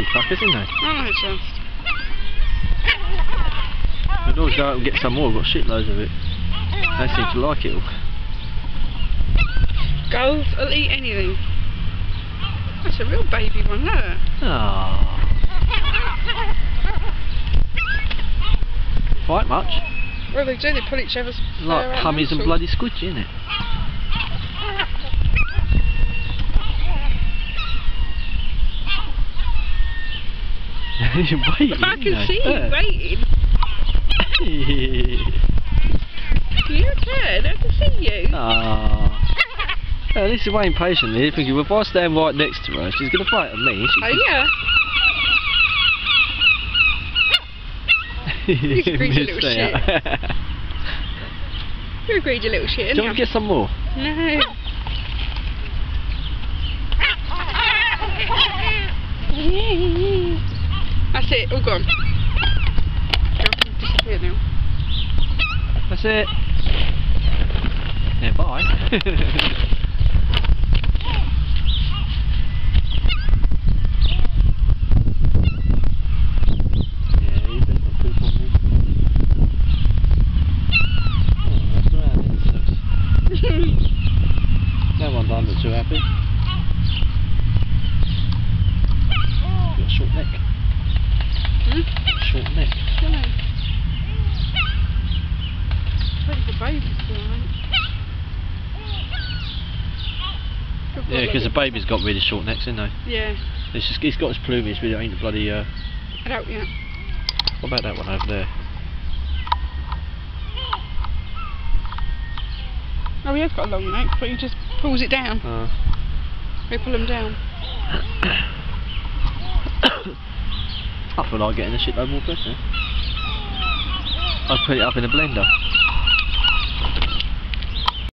lazy fuckers, isn't they? Oh, just. I'd always go out and get some more, I've got shitloads of it. They seem to like it all. Gulls will eat anything. That's a real baby one, look. Aww. Fight much? Well, they do, they pull each other's fur Like out hummies and bloody squidgy, isn't it? You're waiting, I can see you you waiting. You can, I can see you. Aww. At least you're waiting patiently, thinking, well, if I stand right next to her, she's going to fight at me. Oh, yeah. You're a greedy little shit. You're a greedy little shit, Do you want to get some more? No. That's it, all gone. Disappear now. That's it. Yeah, bye. No one done but too happy. Got a short neck. Short neck. Wait for babies to Yeah, because the baby's got really short necks, isn't they? Yeah. It's just, he's got his plumage, but it ain't the bloody. I don't yet. What about that one over there? Oh, he has got a long neck, but he just pulls it down. They pull him down. I feel like getting a shitload more pressure. I'd put it up in a blender.